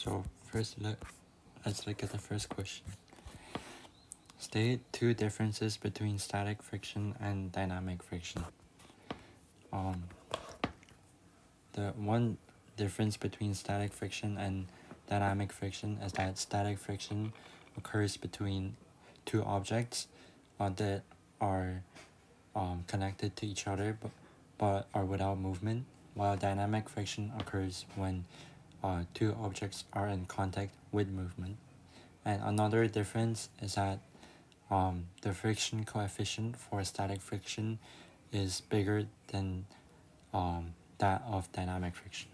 So let's look at the first question. State two differences between static friction and dynamic friction. The one difference between static friction and dynamic friction is that static friction occurs between two objects that are connected to each other but are without movement, while dynamic friction occurs when two objects are in contact with movement. And another difference is that the friction coefficient for static friction is bigger than that of dynamic friction.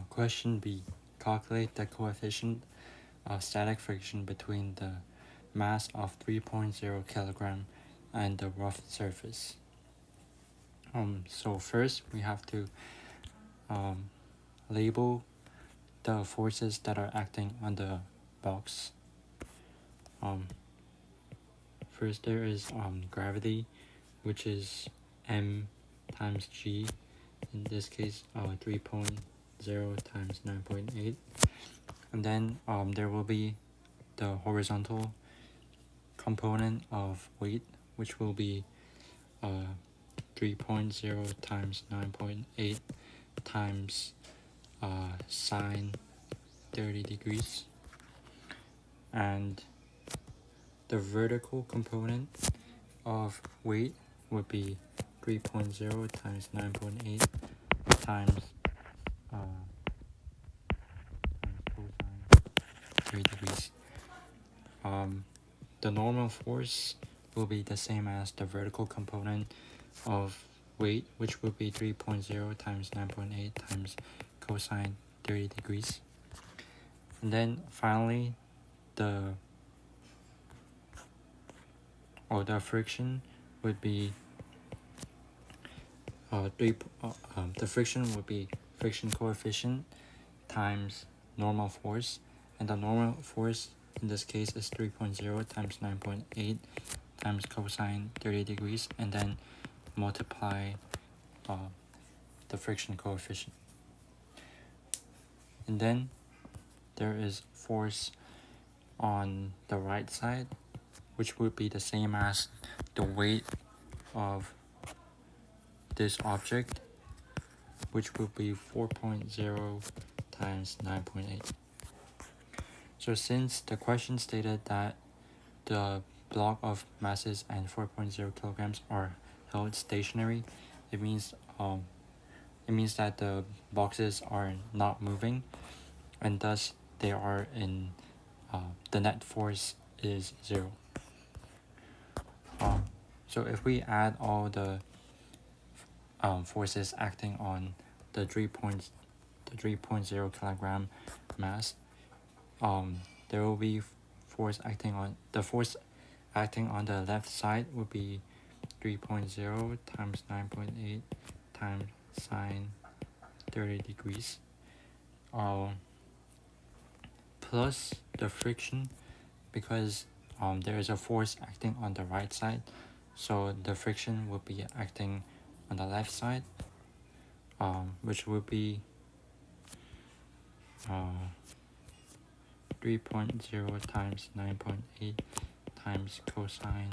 Question B. Calculate the coefficient of static friction between the mass of 3.0 kilogram and the rough surface. So first we have to label the forces that are acting on the box. First there is gravity, which is m times g, in this case 3.0 times 9.8, and then there will be the horizontal component of weight, which will be 3.0 times 9.8 times sine 30 degrees, and the vertical component of weight would be 3.0 times 9.8 times cosine 30 degrees. The normal force will be the same as the vertical component of weight, which will be 3.0 times 9.8 times cosine 30 degrees. And then finally, the friction would be the friction would be friction coefficient times normal force, and the normal force in this case is 3.0 times 9.8 times cosine 30 degrees, and then multiply the friction coefficient. And then there is force on the right side, which would be the same as the weight of this object, which would be 4.0 times 9.8. So since the question stated that the block of masses and 4.0 kilograms are held stationary, it means that the boxes are not moving, and thus they are in the net force is 0. So if we add all the forces acting on the 3.0 kilogram mass, there will be force acting on the left side would be 3.0 times 9.8 times sine 30 degrees plus the friction, because there is a force acting on the right side, so the friction will be acting on the left side, which will be 3.0 times 9.8 times cosine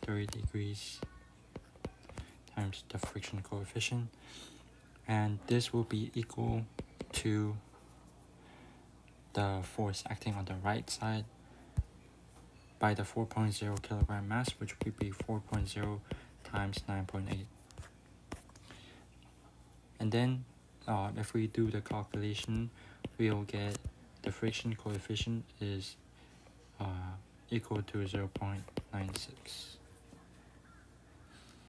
30 degrees times the friction coefficient, and this will be equal to the force acting on the right side by the 4.0 kilogram mass, which would be 4.0 times 9.8. And then if we do the calculation, we'll get the friction coefficient is equal to 0.96.